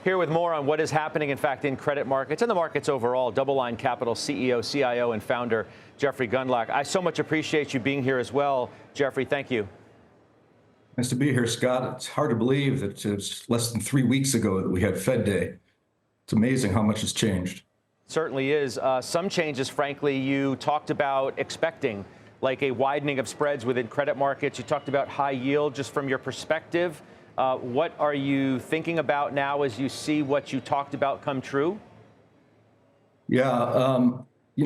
Here with more on what is happening, in fact, in credit markets and the markets overall, DoubleLine Capital CEO-CIO and founder Jeffrey Gundlach. I so much appreciate you being here as well. Jeffrey, thank you. Nice to be here, Scott. It's hard to believe that it's less than 3 weeks ago that we had Fed Day. It's amazing how much has changed. Certainly is. Some changes, frankly, you talked about expecting, like a widening of spreads within credit markets. You talked about high yield. Just from your perspective, what are you thinking about now as you see what you talked about come true? Yeah,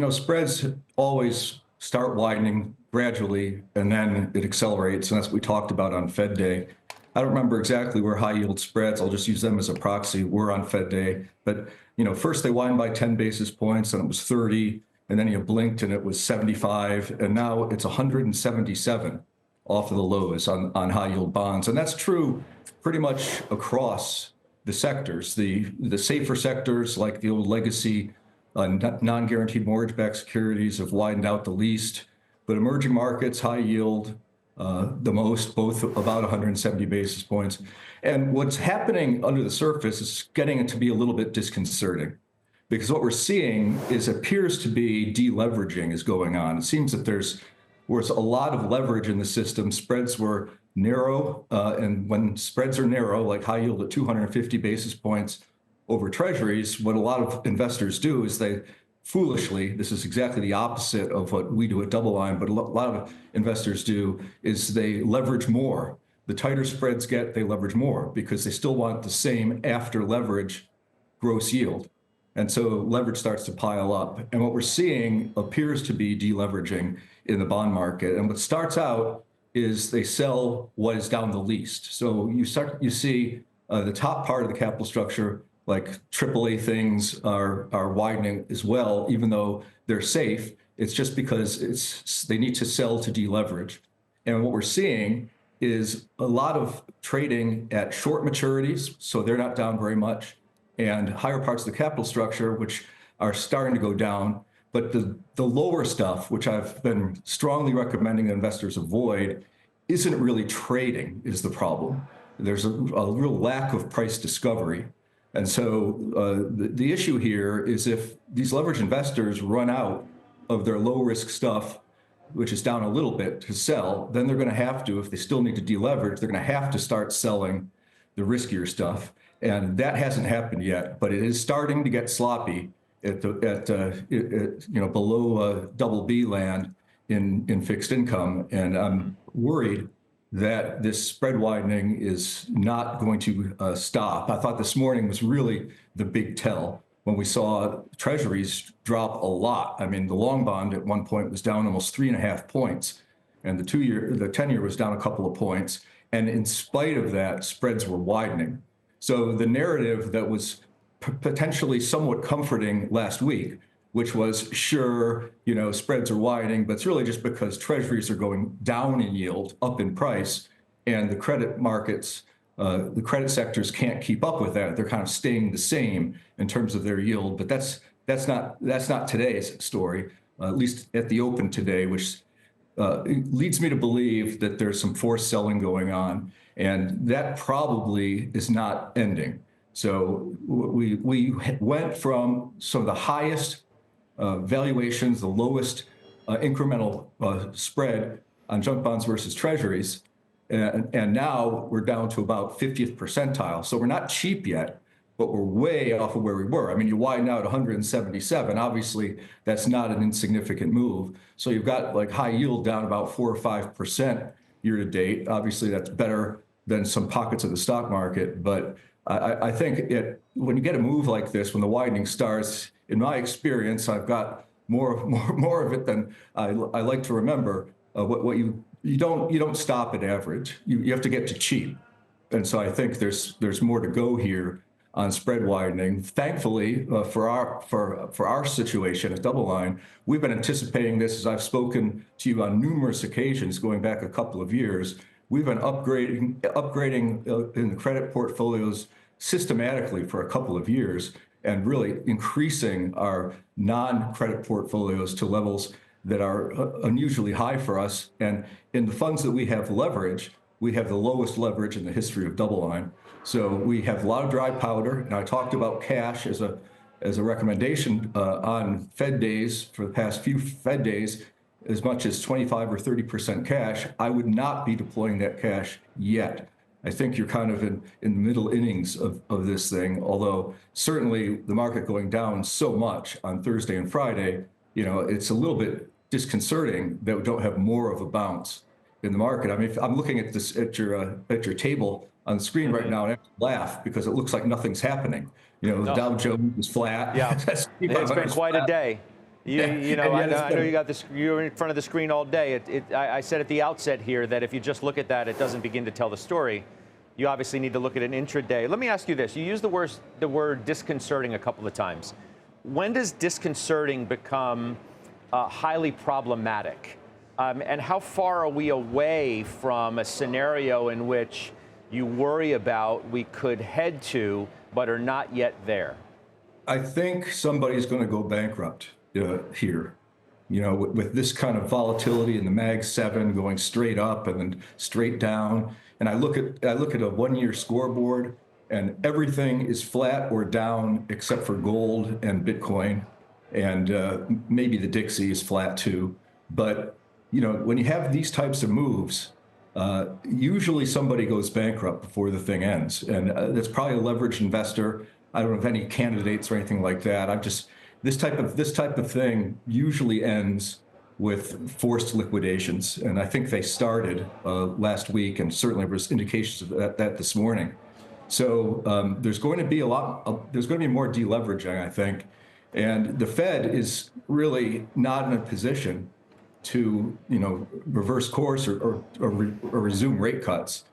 spreads always start widening gradually, and then it accelerates, and that's what we talked about on Fed Day. I don't remember exactly where high yield spreads, I'll just use them as a proxy, were on Fed Day. But, first they widened by 10 basis points, and it was 30, and then you blinked and it was 75, and now it's 177 off of the lows on high yield bonds. And that's true pretty much across the sectors. The safer sectors, like the old legacy non-guaranteed mortgage-backed securities, have widened out the least, but emerging markets, high yield, the most, both about 170 basis points. And what's happening under the surface is getting it to be a little bit disconcerting, because what we're seeing appears to be deleveraging is going on. It seems that there's a lot of leverage in the system. Spreads were narrow, and when spreads are narrow, like high yield at 250 basis points over treasuries, what a lot of investors do is they foolishly, this is exactly the opposite of what we do at DoubleLine, but a lot of investors do, is they leverage more. The tighter spreads get, they leverage more because they still want the same after leverage gross yield. And so leverage starts to pile up. And what we're seeing appears to be deleveraging in the bond market. And what starts out is they sell what is down the least. So you see the top part of the capital structure, like AAA things are widening as well, even though they're safe. It's just because they need to sell to deleverage. And what we're seeing is a lot of trading at short maturities, so they're not down very much, and higher parts of the capital structure, which are starting to go down. But the lower stuff, which I've been strongly recommending investors avoid, isn't really trading is the problem. There's a real lack of price discovery. And so the issue here is if these leveraged investors run out of their low risk stuff, which is down a little bit, to sell, then they're going to have to, if they still need to deleverage, they're going to have to start selling the riskier stuff. And that hasn't happened yet, but it is starting to get sloppy at below double B land in fixed income. And I'm worried that this spread widening is not going to stop. I thought this morning was really the big tell when we saw treasuries drop a lot. I mean, the long bond at one point was down almost 3.5 points, and the 10-year was down a couple of points. And in spite of that, spreads were widening. So the narrative that was potentially somewhat comforting last week, which was, sure, spreads are widening, but it's really just because treasuries are going down in yield, up in price, and the credit markets, the credit sectors can't keep up with that. They're kind of staying the same in terms of their yield, but that's not today's story, at least at the open today, which leads me to believe that there's some forced selling going on, and that probably is not ending. So we went from some of the highest valuations, the lowest incremental spread on junk bonds versus treasuries, and now we're down to about 50th percentile. So we're not cheap yet, but we're way off of where we were. I mean, you widen out 177. Obviously, that's not an insignificant move. So you've got like high yield down about 4 or 5% year to date. Obviously, that's better than some pockets of the stock market. But I think when you get a move like this, when the widening starts, in my experience, I've got more of it than I like to remember. What you don't stop at average. You have to get to cheap, and so I think there's more to go here on spread widening. Thankfully, for our situation at DoubleLine, we've been anticipating this, as I've spoken to you on numerous occasions going back a couple of years. We've been upgrading in the credit portfolios systematically for a couple of years, and really increasing our non-credit portfolios to levels that are unusually high for us. And in the funds that we have leverage, we have the lowest leverage in the history of DoubleLine. So we have a lot of dry powder. And I talked about cash as a recommendation on Fed days for the past few Fed days, as much as 25 or 30% cash. I would not be deploying that cash yet. I think you're kind of in the middle innings of this thing, although certainly the market going down so much on Thursday and Friday, it's a little bit disconcerting that we don't have more of a bounce in the market. I mean, if I'm looking at this at your table on the screen right now, and I have to laugh because it looks like nothing's happening. The Dow Jones is flat. Yeah, it's been quite a day. I know you're in front of the screen all day. I said at the outset here that if you just look at that, it doesn't begin to tell the story. You obviously need to look at an intraday. Let me ask you this. You used the word disconcerting a couple of times. When does disconcerting become highly problematic? And how far are we away from a scenario in which you worry about we could head to, but are not yet there? I think somebody's going to go bankrupt here. With this kind of volatility in the Mag 7 going straight up and then straight down. And I look at a 1-year scoreboard, and everything is flat or down except for gold and Bitcoin, and maybe the Dixie is flat too. But when you have these types of moves, usually somebody goes bankrupt before the thing ends, and that's probably a leveraged investor. I don't have any candidates or anything like that. This type of thing usually ends with forced liquidations, and I think they started last week, and certainly there was indications of that this morning. So there's going to be there's going to be more deleveraging, I think, and the Fed is really not in a position to reverse course or resume rate cuts,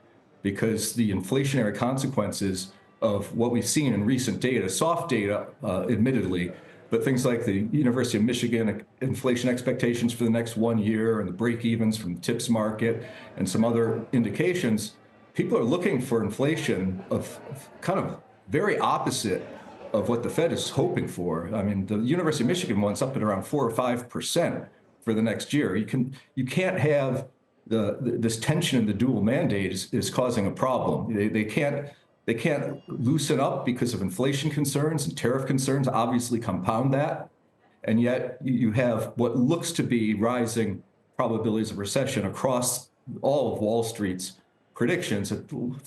because the inflationary consequences of what we've seen in recent data, soft data, admittedly, but things like the University of Michigan inflation expectations for the next 1 year and the break-evens from the TIPS market and some other indications, people are looking for inflation of kind of very opposite of what the Fed is hoping for. I mean, the University of Michigan one's up at around 4 or 5% for the next year. You can't have this tension in the dual mandate is causing a problem. They can't loosen up because of inflation concerns, and tariff concerns obviously compound that. And yet you have what looks to be rising probabilities of recession across all of Wall Street's predictions. Under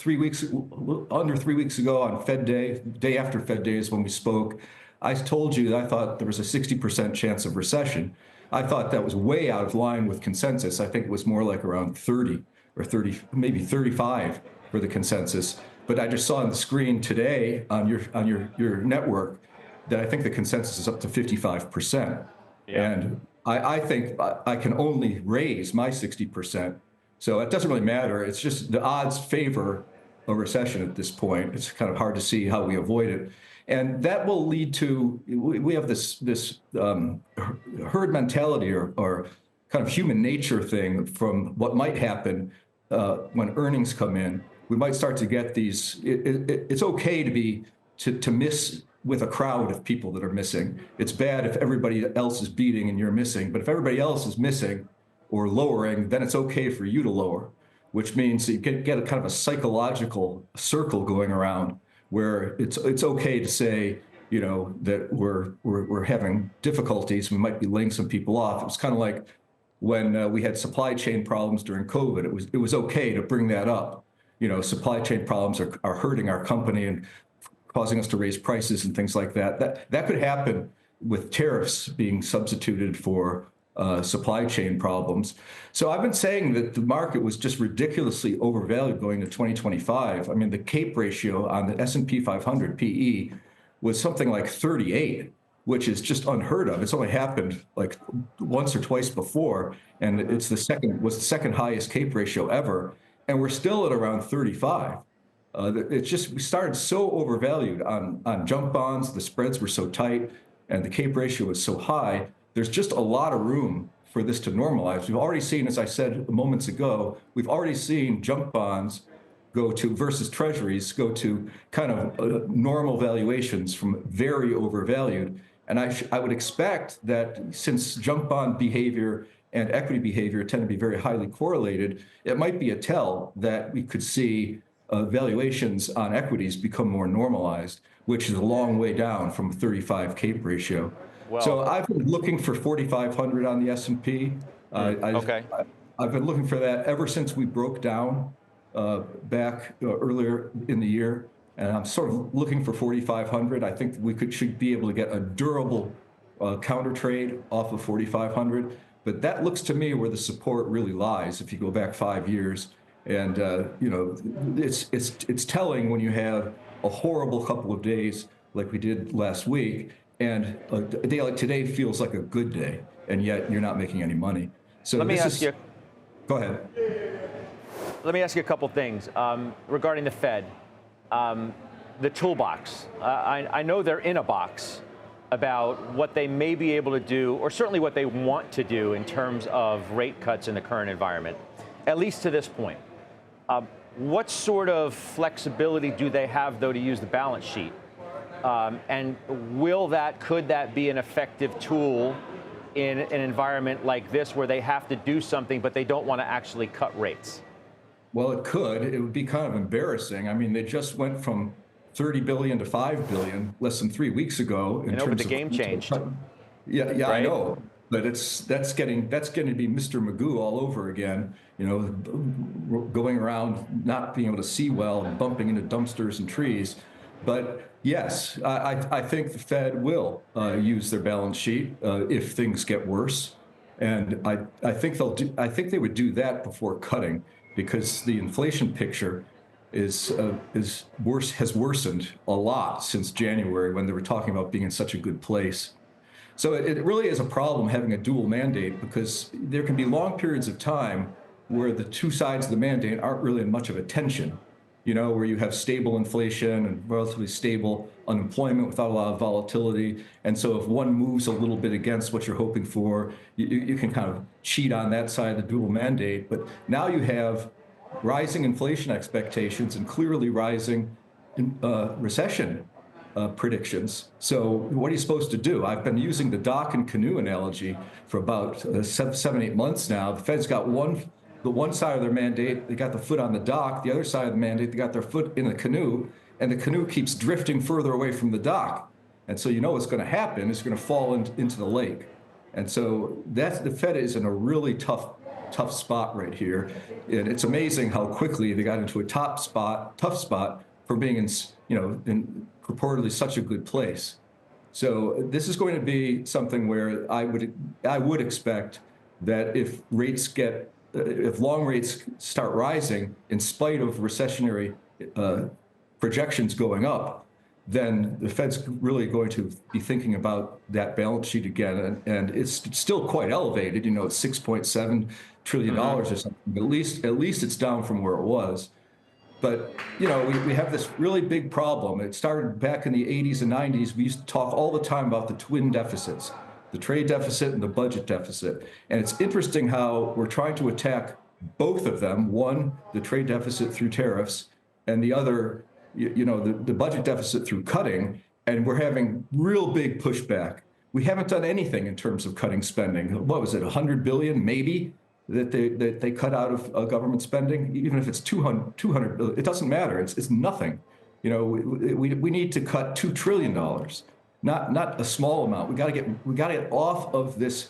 3 weeks ago on Fed day after Fed day is when we spoke, I told you that I thought there was a 60% chance of recession. I thought that was way out of line with consensus. I think it was more like around 30 or 30, maybe 35 for the consensus. But I just saw on the screen today on your network that I think the consensus is up to 55%. Yeah. And I think I can only raise my 60%. So it doesn't really matter. It's just the odds favor a recession at this point. It's kind of hard to see how we avoid it. And that will lead to, we have this herd mentality or kind of human nature thing from what might happen when earnings come in. We might start to get these, it's okay to miss with a crowd of people that are missing. It's bad if everybody else is beating and you're missing, but if everybody else is missing or lowering, then it's okay for you to lower, which means you get a kind of a psychological circle going around where it's okay to say, that we're having difficulties. We might be laying some people off. It was kind of like when we had supply chain problems during COVID. It was okay to bring that up. Supply chain problems are hurting our company and causing us to raise prices and things like that. That could happen with tariffs being substituted for supply chain problems. So I've been saying that the market was just ridiculously overvalued going to 2025. I mean, the CAPE ratio on the S&P 500 PE was something like 38, which is just unheard of. It's only happened like once or twice before, and was the second highest CAPE ratio ever. And we're still at around 35. We started so overvalued on junk bonds. The spreads were so tight and the CAPE ratio was so high. There's just a lot of room for this to normalize. We've already seen, as I said moments ago, we've already seen junk bonds versus treasuries go to kind of normal valuations from very overvalued. And I would expect that since junk bond behavior and equity behavior tend to be very highly correlated, it might be a tell that we could see valuations on equities become more normalized, which is a long way down from a 35 CAPE ratio. Well, so I've been looking for 4,500 on the S&P. okay. I've been looking for that ever since we broke down back earlier in the year. And I'm sort of looking for 4,500. I think we should be able to get a durable counter trade off of 4,500. But that looks to me where the support really lies if you go back 5 years. And it's telling when you have a horrible couple of days like we did last week, and a day like today feels like a good day, and yet you're not making any money. So let me ask you. Go ahead. Let me ask you a couple things regarding the Fed. The toolbox. I know they're in a box about what they may be able to do, or certainly what they want to do in terms of rate cuts in the current environment, at least to this point. What sort of flexibility do they have, though, to use the balance sheet? And could that be an effective tool in an environment like this where they have to do something, but they don't want to actually cut rates? Well, it could. It would be kind of embarrassing. I mean, they just went from 30 billion to 5 billion less than 3 weeks ago. I know, but the game changed. Yeah, right? I know. But that's going to be Mr. Magoo all over again. Going around not being able to see well and bumping into dumpsters and trees. But yes, I think the Fed will use their balance sheet if things get worse, and I think they would do that before cutting, because the inflation picture is has worsened a lot since January, when they were talking about being in such a good place. So it really is a problem having a dual mandate, because there can be long periods of time where the two sides of the mandate aren't really in much of a tension, where you have stable inflation and relatively stable unemployment without a lot of volatility. And so if one moves a little bit against what you're hoping for, you can kind of cheat on that side of the dual mandate. But now you have rising inflation expectations and clearly rising recession predictions. So what are you supposed to do? I've been using the dock and canoe analogy for about 7-8 months now. The Fed's got the one side of their mandate, they got the foot on the dock. The other side of the mandate, they got their foot in the canoe, and the canoe keeps drifting further away from the dock. And so what's going to happen is it's going to fall into the lake. And so the Fed is in a really tough spot right here. And it's amazing how quickly they got into a tough spot for being in purportedly such a good place. So this is going to be something where I would expect that if long rates start rising in spite of recessionary projections going up, then the Fed's really going to be thinking about that balance sheet again. And it's still quite elevated, it's $6.7 trillion or something. But at least it's down from where it was. But, we have this really big problem. It started back in the 80s and 90s. We used to talk all the time about the twin deficits, the trade deficit and the budget deficit. And it's interesting how we're trying to attack both of them. One, the trade deficit through tariffs, and the other, the budget deficit through cutting. And we're having real big pushback. We haven't done anything in terms of cutting spending. What was it, 100 billion maybe that they cut out of government spending? Even if it's 200 billion, it doesn't matter. It's nothing. We need to cut $2 trillion. Not a small amount. We got to get off of this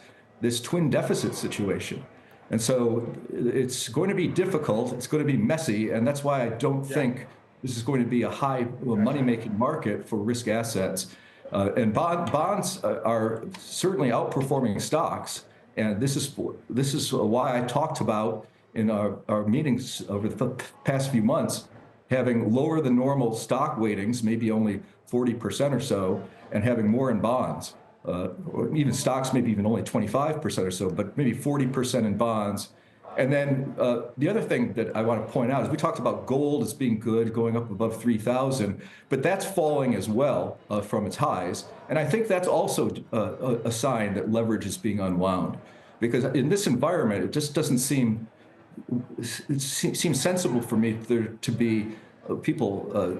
twin deficit situation. And so it's going to be difficult. It's going to be messy. And that's why I don't think this is going to be a high money-making market for risk assets. And bonds are certainly outperforming stocks. And this is why I talked about in our meetings over the past few months, having lower than normal stock weightings, maybe only 40% or so, and having more in bonds, or even stocks, maybe even only 25% or so, but maybe 40% in bonds. And then the other thing that I want to point out is we talked about gold as being good, going up above 3,000, but that's falling as well from its highs. And I think that's also a sign that leverage is being unwound, because in this environment, it just doesn't seem sensible for me to be people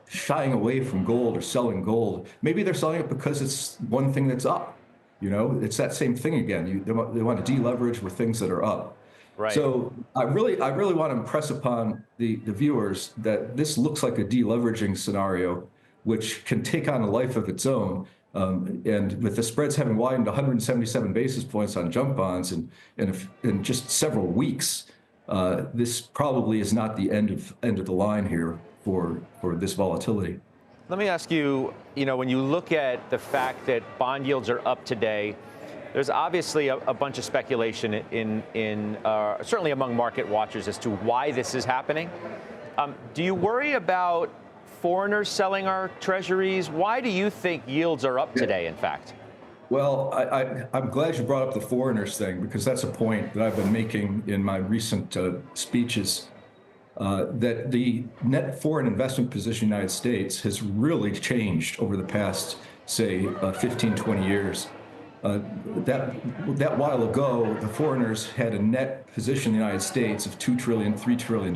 shying away from gold or selling gold. Maybe they're selling it because it's one thing that's up. It's that same thing again. They want to deleverage with things that are up. Right. So I really want to impress upon the viewers that this looks like a deleveraging scenario, which can take on a life of its own. And with the spreads having widened 177 basis points on junk bonds in just several weeks, this probably is not the end of the line here for this volatility. Let me ask you, when you look at the fact that bond yields are up today, there's obviously a bunch of speculation in certainly among market watchers as to why this is happening. Do you worry about foreigners selling our treasuries? Why do you think yields are up today, in fact? Well, I'm glad you brought up the foreigners thing, because that's a point that I've been making in my recent speeches. That the net foreign investment position in the United States has really changed over the past, say, 15, 20 years. That while ago, the foreigners had a net position in the United States of $2 trillion, $3 trillion.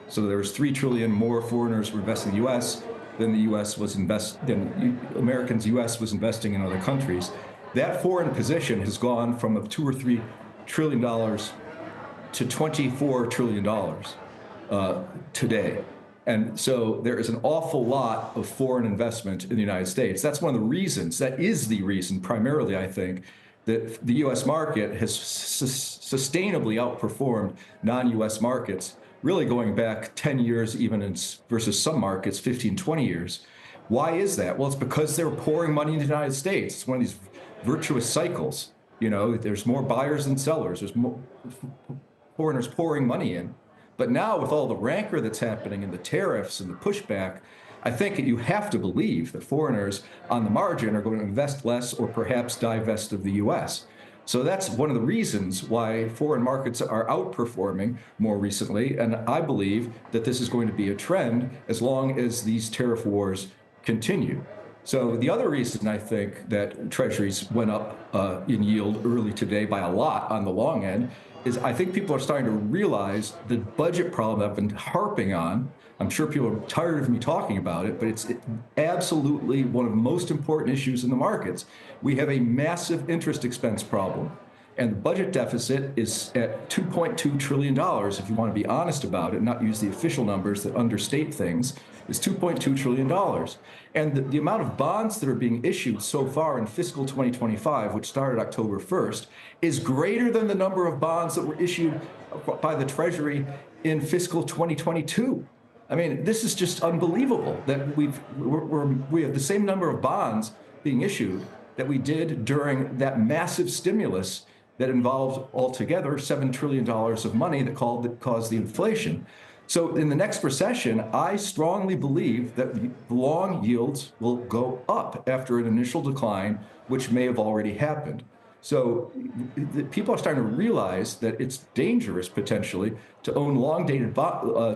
So there was $3 trillion more foreigners were investing in the U.S. than the U.S. was U.S. was investing in other countries. That foreign position has gone from $2 or $3 trillion to $24 trillion. Today. And so there is an awful lot of foreign investment in the United States. That's one of the reasons, that is the reason primarily, I think, that the U.S. market has sustainably outperformed non-U.S. markets, really going back 10 years even versus some markets, 15, 20 years. Why is that? Well, it's because they're pouring money into the United States. It's one of these virtuous cycles. There's more buyers than sellers. There's more foreigners pouring money in. But now, with all the rancor that's happening and the tariffs and the pushback, I think you have to believe that foreigners on the margin are going to invest less or perhaps divest of the U.S. So that's one of the reasons why foreign markets are outperforming more recently. And I believe that this is going to be a trend as long as these tariff wars continue. So the other reason I think that treasuries went up in yield early today by a lot on the long end is I think people are starting to realize the budget problem I've been harping on. I'm sure people are tired of me talking about it, but it's absolutely one of the most important issues in the markets. We have a massive interest expense problem, and the budget deficit is at $2.2 trillion, if you want to be honest about it, not use the official numbers that understate things, is $2.2 trillion. And the amount of bonds that are being issued so far in fiscal 2025, which started October 1st, is greater than the number of bonds that were issued by the Treasury in fiscal 2022. I mean, this is just unbelievable that we have the same number of bonds being issued that we did during that massive stimulus that involved altogether $7 trillion of money that caused the inflation. So in the next recession, I strongly believe that long yields will go up after an initial decline, which may have already happened. So people are starting to realize that it's dangerous potentially to own long-dated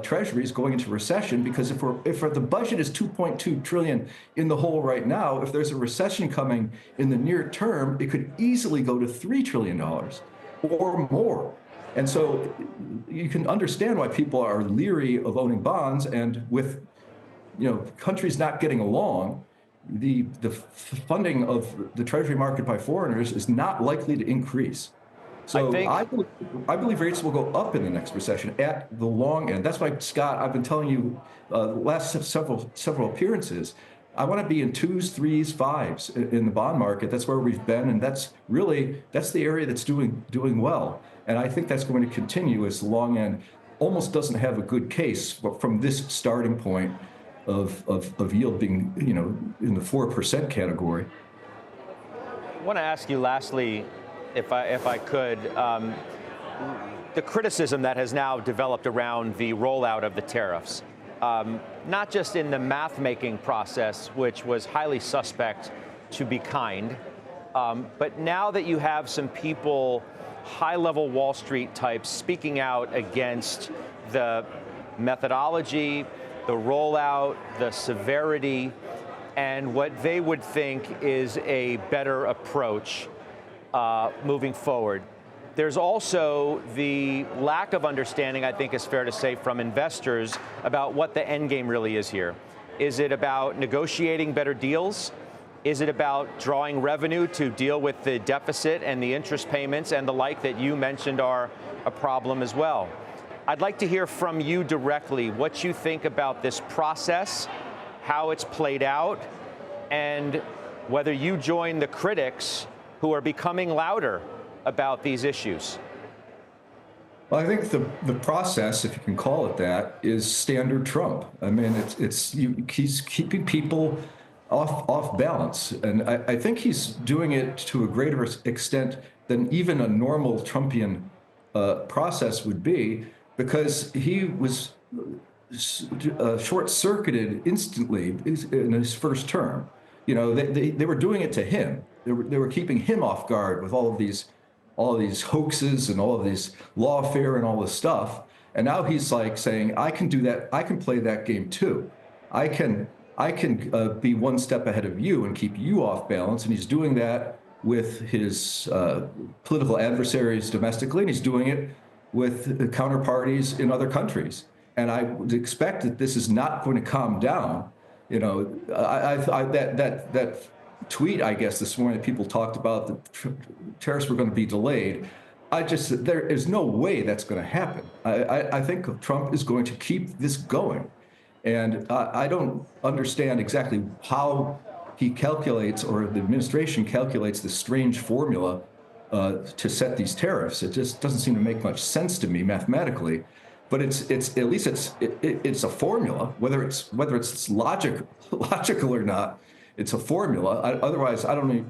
treasuries going into recession, because if the budget is $2.2 trillion in the hole right now, if there's a recession coming in the near term, it could easily go to $3 trillion or more. And so you can understand why people are leery of owning bonds, and with countries not getting along, the funding of the Treasury market by foreigners is not likely to increase. So I believe rates will go up in the next recession at the long end. That's why, Scott, I've been telling you the last several appearances, I want to be in 2s, 3s, 5s in the bond market. That's where we've been, and that's the area that's doing well. And I think that's going to continue as the long end almost doesn't have a good case from this starting point of yield being, in the 4% category. I want to ask you lastly, if I could, the criticism that has now developed around the rollout of the tariffs, not just in the math-making process, which was highly suspect to be kind, but now that you have some people, high-level Wall Street types, speaking out against the methodology, the rollout, the severity, and what they would think is a better approach moving forward. There's also the lack of understanding, I think is fair to say, from investors about what the end game really is here. Is it about negotiating better deals? Is it about drawing revenue to deal with the deficit and the interest payments and the like that you mentioned are a problem as well? I'd like to hear from you directly what you think about this process, how it's played out, and whether you join the critics who are becoming louder about these issues. Well, I think the process, if you can call it that, is standard Trump. I mean, he's keeping people off balance, and I think he's doing it to a greater extent than even a normal Trumpian process would be, because he was short-circuited instantly in his first term. You know, they were doing it to him. They were keeping him off guard with all of these hoaxes and all of these lawfare and all this stuff. And now he's like saying, I can do that. I can play that game too. I can be one step ahead of you and keep you off balance. And he's doing that with his political adversaries domestically, and he's doing it with counterparties in other countries. And I would expect that this is not going to calm down. You know, that tweet, I guess, this morning that people talked about the tariffs were going to be delayed. There is no way that's going to happen. I think Trump is going to keep this going. And I don't understand exactly how he calculates, or the administration calculates, this strange formula to set these tariffs. It just doesn't seem to make much sense to me mathematically. But it's at least it's a formula, whether it's logical or not. It's a formula. Otherwise, I don't know.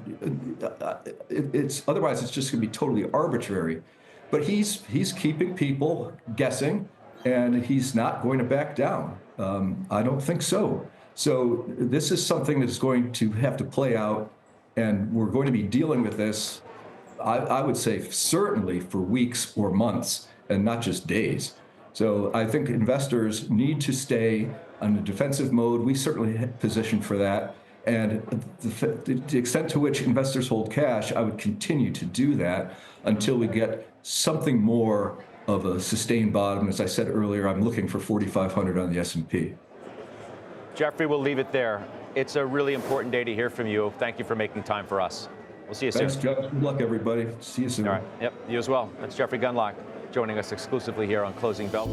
Otherwise it's just going to be totally arbitrary. But he's keeping people guessing, and he's not going to back down. I don't think so. So this is something that is going to have to play out, and we're going to be dealing with this, I would say, certainly for weeks or months, and not just days. So I think investors need to stay on the defensive mode. We certainly have positioned for that. And the extent to which investors hold cash, I would continue to do that until we get something more of a sustained bottom. As I said earlier, I'm looking for 4,500 on the S&P. Jeffrey, we'll leave it there. It's a really important day to hear from you. Thank you for making time for us. We'll see you soon. Thanks, Jeff. Good luck, everybody. See you soon. All right. Yep. You as well. That's Jeffrey Gundlach joining us exclusively here on Closing Bell.